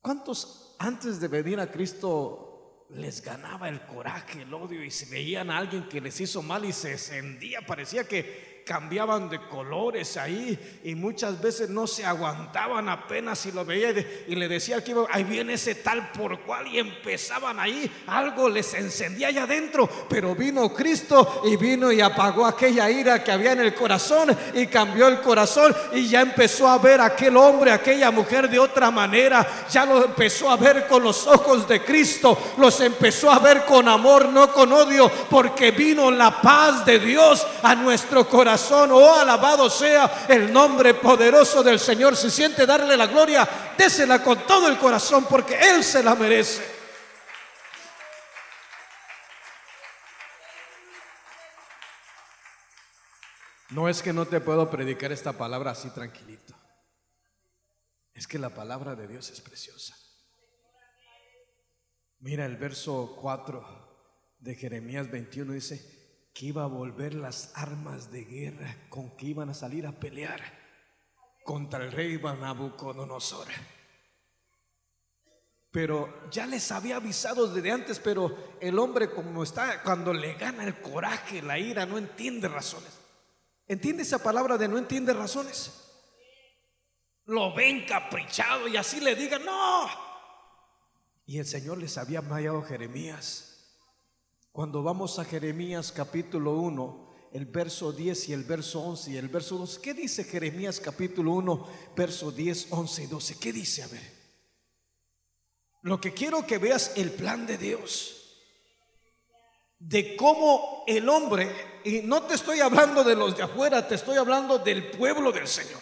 ¿Cuántos antes de venir a Cristo les ganaba el coraje, el odio, y si veían a alguien que les hizo mal y se encendía, parecía que cambiaban de colores ahí, y muchas veces no se aguantaban apenas si lo veía y le decía al que iba, ahí viene ese tal por cual, y empezaban ahí, algo les encendía allá adentro? Pero vino Cristo y vino y apagó aquella ira que había en el corazón y cambió el corazón, y ya empezó a ver a aquel hombre, a aquella mujer de otra manera. Ya lo empezó a ver con los ojos de Cristo, los empezó a ver con amor, no con odio, porque vino la paz de Dios a nuestro corazón. Oh, alabado sea el nombre poderoso del Señor. Si siente darle la gloria, désela con todo el corazón, porque Él se la merece. No es que no te puedo predicar esta palabra así tranquilito, es que la palabra de Dios es preciosa. Mira el verso 4 de Jeremías 21, dice que iba a volver las armas de guerra con que iban a salir a pelear contra el rey Nabucodonosor. Pero ya les había avisado desde antes, pero el hombre, como está, cuando le gana el coraje, la ira, no entiende razones. ¿Entiende esa palabra de no entiende razones? Lo ven caprichado y así le digan no. Y el Señor les había enviado a Jeremías. Cuando vamos a Jeremías capítulo 1, el verso 10 y el verso 11 y el verso 12, ¿qué dice Jeremías capítulo 1, verso 10, 11 y 12? ¿Qué dice? A ver. Lo que quiero que veas el plan de Dios, de cómo el hombre, y no te estoy hablando de los de afuera, te estoy hablando del pueblo del Señor,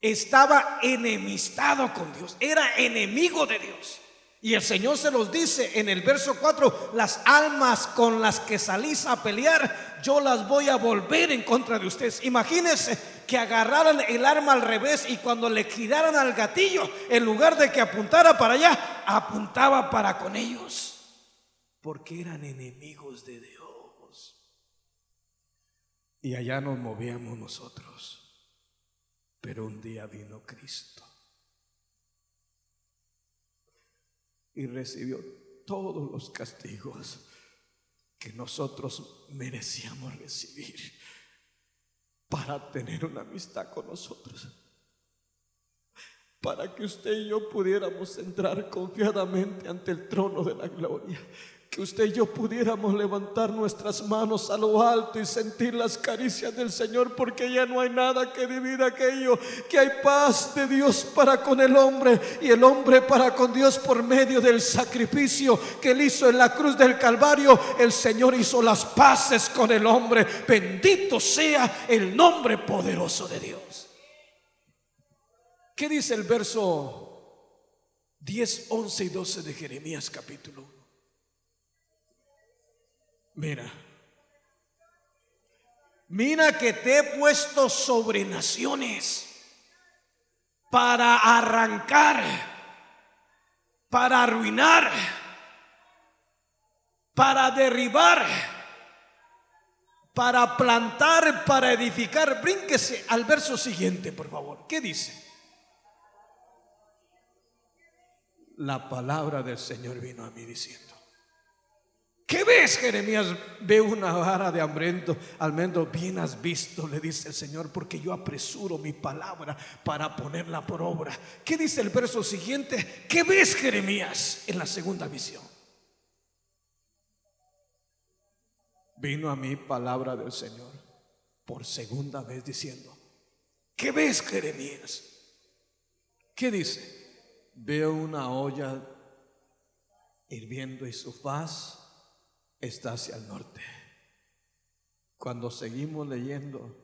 estaba enemistado con Dios, era enemigo de Dios. Y el Señor se los dice en el verso 4: las almas con las que salís a pelear, yo las voy a volver en contra de ustedes. Imagínense que agarraran el arma al revés, y cuando le giraran al gatillo, en lugar de que apuntara para allá, apuntaba para con ellos, porque eran enemigos de Dios. y allá nos movíamos nosotros. Pero un día vino Cristo y recibió todos los castigos que nosotros merecíamos recibir para tener una amistad con nosotros, para que usted y yo pudiéramos entrar confiadamente ante el trono de la gloria, que usted y yo pudiéramos levantar nuestras manos a lo alto y sentir las caricias del Señor, porque ya no hay nada que divida aquello, que hay paz de Dios para con el hombre y el hombre para con Dios por medio del sacrificio que Él hizo en la cruz del Calvario. El Señor hizo las paces con el hombre. Bendito sea el nombre poderoso de Dios. ¿Qué dice el verso 10, 11 y 12 de Jeremías capítulo 1? Mira que te he puesto sobre naciones para arrancar, para arruinar, para derribar, para plantar, para edificar. Brínquese al verso siguiente, por favor. ¿Qué dice? La palabra del Señor vino a mí diciendo: ¿qué ves, Jeremías? Ve una vara de almendro. Bien has visto, le dice el Señor, porque yo apresuro mi palabra para ponerla por obra. ¿Qué dice el verso siguiente? ¿Qué ves, Jeremías? En la segunda visión vino a mí palabra del Señor por segunda vez diciendo: ¿qué ves, Jeremías? ¿Qué dice? Veo una olla hirviendo y su faz está hacia el norte. Cuando seguimos leyendo,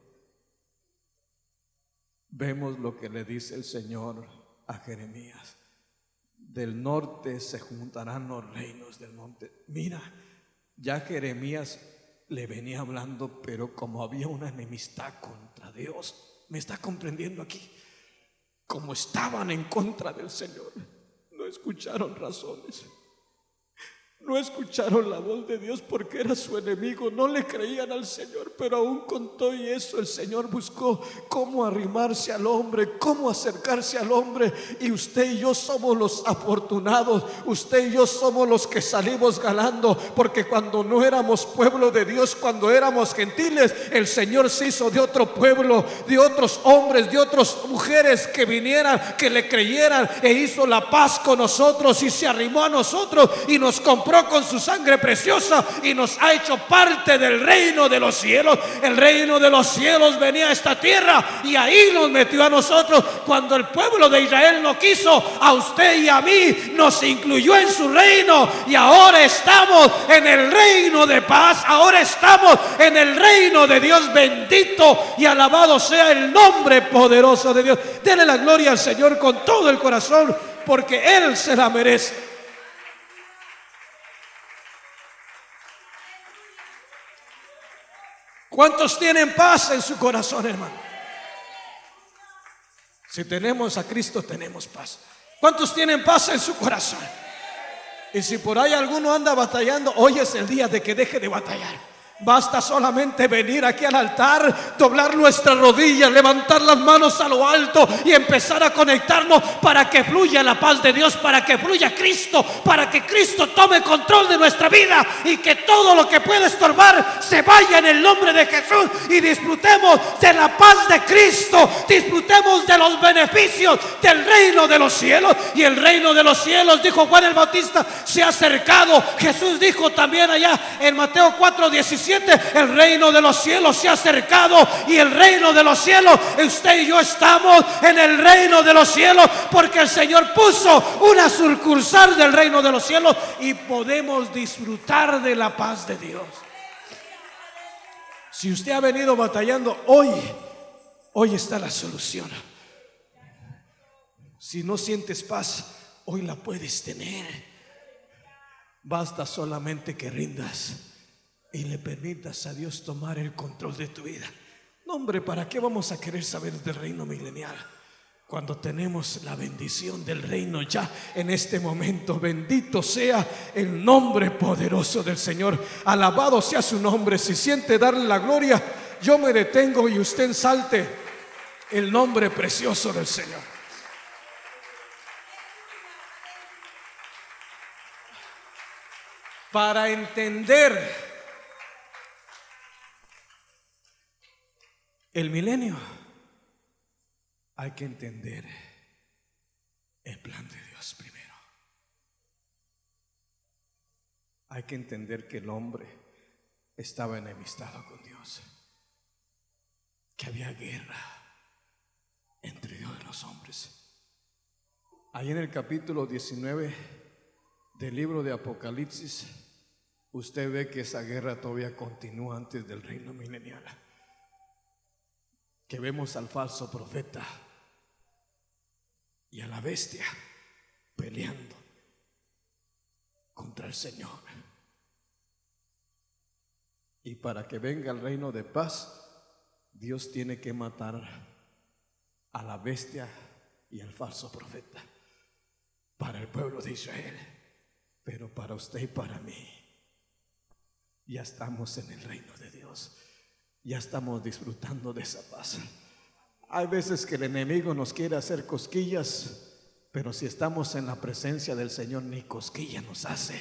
vemos lo que le dice el Señor a Jeremías: del norte se juntarán los reinos del monte. Mira, ya Jeremías le venía hablando, pero como había una enemistad contra Dios, ¿me está comprendiendo aquí? Como estaban en contra del Señor, no escucharon razones, no escucharon la voz de Dios porque era su enemigo, no le creían al Señor. Pero aún con todo y eso, el Señor buscó cómo arrimarse al hombre, cómo acercarse al hombre. Y usted y yo somos los afortunados, usted y yo somos los que salimos ganando, porque cuando no éramos pueblo de Dios, cuando éramos gentiles, el Señor se hizo de otro pueblo, de otros hombres, de otras mujeres que vinieran, que le creyeran, e hizo la paz con nosotros y se arrimó a nosotros y nos compró con su sangre preciosa y nos ha hecho parte del reino de los cielos. El reino de los cielos venía a esta tierra y ahí nos metió a nosotros. Cuando el pueblo de Israel no quiso, a usted y a mí nos incluyó en su reino, y ahora estamos en el reino de paz, ahora estamos en el reino de Dios. Bendito y alabado sea el nombre poderoso de Dios. Dele la gloria al Señor con todo el corazón, porque Él se la merece. ¿Cuántos tienen paz en su corazón, hermano? Si tenemos a Cristo, tenemos paz. ¿Cuántos tienen paz en su corazón? Y si por ahí alguno anda batallando, hoy es el día de que deje de batallar. Basta solamente venir aquí al altar, doblar nuestras rodillas, levantar las manos a lo alto y empezar a conectarnos para que fluya la paz de Dios, para que fluya Cristo, para que Cristo tome control de nuestra vida y que todo lo que pueda estorbar se vaya en el nombre de Jesús, y disfrutemos de la paz de Cristo, disfrutemos de los beneficios del reino de los cielos. Y el reino de los cielos, dijo Juan el Bautista, se ha acercado. Jesús dijo también allá en Mateo 4:17, el reino de los cielos se ha acercado. Y el reino de los cielos, usted y yo estamos en el reino de los cielos, porque el Señor puso una sucursal del reino de los cielos y podemos disfrutar de la paz de Dios. Si usted ha venido batallando, hoy está la solución. Si no sientes paz, hoy la puedes tener. Basta solamente que rindas y le permitas a Dios tomar el control de tu vida. No, hombre, ¿para qué vamos a querer saber del reino milenial cuando tenemos la bendición del reino ya en este momento? Bendito sea el nombre poderoso del Señor. Alabado sea su nombre. Si siente darle la gloria, yo me detengo y usted ensalte el nombre precioso del Señor. Para entender el milenio hay que entender el plan de Dios primero. Hay que entender que el hombre estaba enemistado con Dios, que había guerra entre Dios y los hombres. Ahí en el capítulo 19 del libro de Apocalipsis, usted ve que esa guerra todavía continúa antes del reino milenial, que vemos al falso profeta y a la bestia peleando contra el Señor. Y para que venga el reino de paz, Dios tiene que matar a la bestia y al falso profeta para el pueblo de Israel. Pero para usted y para mí, ya estamos en el reino de Dios, ya estamos disfrutando de esa paz. Hay veces que el enemigo nos quiere hacer cosquillas, pero si estamos en la presencia del Señor, ni cosquilla nos hace,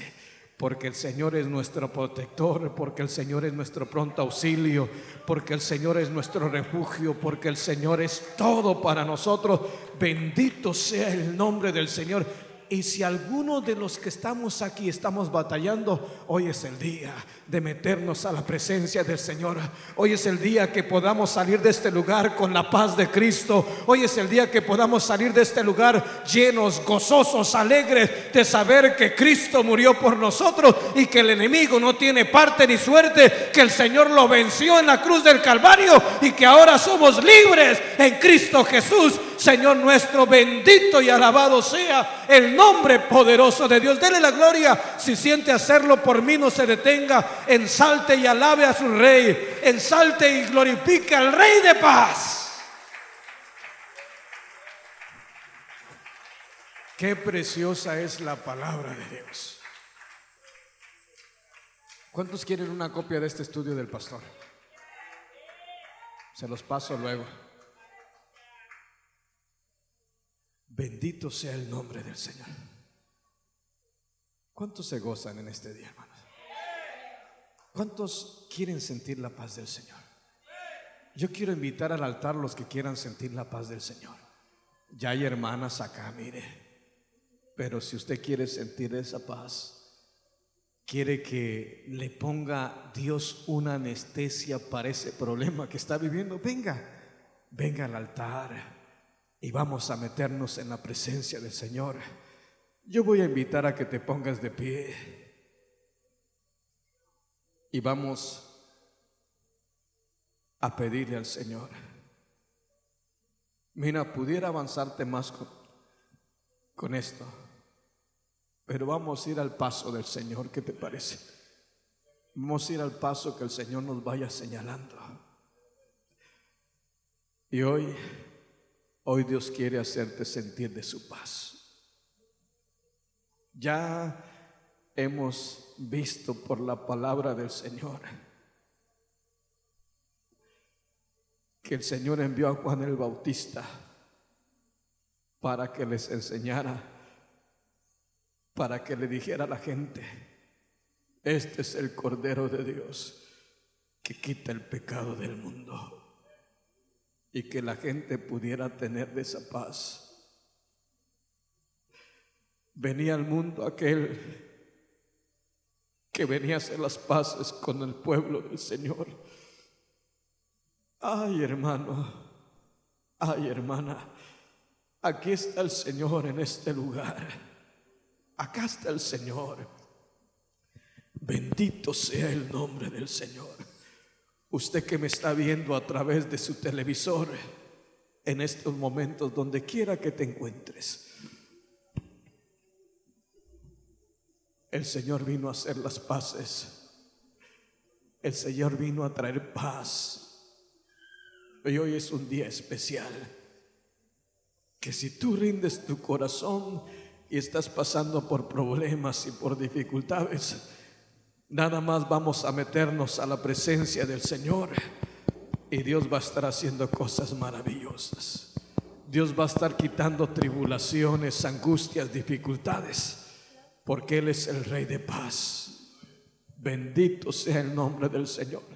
porque el Señor es nuestro protector, porque el Señor es nuestro pronto auxilio, porque el Señor es nuestro refugio, porque el Señor es todo para nosotros. Bendito sea el nombre del Señor. Y si alguno de los que estamos aquí estamos batallando, hoy es el día de meternos a la presencia del Señor. Hoy es el día que podamos salir de este lugar con la paz de Cristo. Hoy es el día que podamos salir de este lugar llenos, gozosos, alegres de saber que Cristo murió por nosotros y que el enemigo no tiene parte ni suerte, que el Señor lo venció en la cruz del Calvario y que ahora somos libres en Cristo Jesús, Señor nuestro. Bendito y alabado sea el nombre poderoso de Dios. Dele la gloria. Si siente hacerlo, por mí no se detenga. Ensalte y alabe a su Rey. Ensalte y glorifique al Rey de paz. Qué preciosa es la palabra de Dios. ¿Cuántos quieren una copia de este estudio del pastor? Se los paso luego. Bendito sea el nombre del Señor. ¿Cuántos se gozan en este día, hermanos? ¿Cuántos quieren sentir la paz del Señor? Yo quiero invitar al altar los que quieran sentir la paz del Señor. Ya hay hermanas acá, mire. Pero si usted quiere sentir esa paz, quiere que le ponga Dios una anestesia para ese problema que está viviendo, venga al altar y vamos a meternos en la presencia del Señor. Yo voy a invitar a que te pongas de pie y vamos a pedirle al Señor. Mira, pudiera avanzarte más con esto, pero vamos a ir al paso del Señor. ¿Qué te parece? Vamos a ir al paso que el Señor nos vaya señalando. Y hoy Dios quiere hacerte sentir de su paz. Ya hemos visto por la palabra del Señor que el Señor envió a Juan el Bautista para que les enseñara, para que le dijera a la gente: este es el Cordero de Dios que quita el pecado del mundo. Y que la gente pudiera tener de esa paz. Venía al mundo aquel que venía a hacer las paces con el pueblo del Señor. Ay, hermano, ay, hermana, aquí está el Señor en este lugar. Acá está el Señor. Bendito sea el nombre del Señor. Usted que me está viendo a través de su televisor en estos momentos, donde quiera que te encuentres, el Señor vino a hacer las paces. El Señor vino a traer paz. Y hoy es un día especial, que si tú rindes tu corazón y estás pasando por problemas y por dificultades, nada más vamos a meternos a la presencia del Señor y Dios va a estar haciendo cosas maravillosas. Dios va a estar quitando tribulaciones, angustias, dificultades, porque Él es el Rey de paz. Bendito sea el nombre del Señor.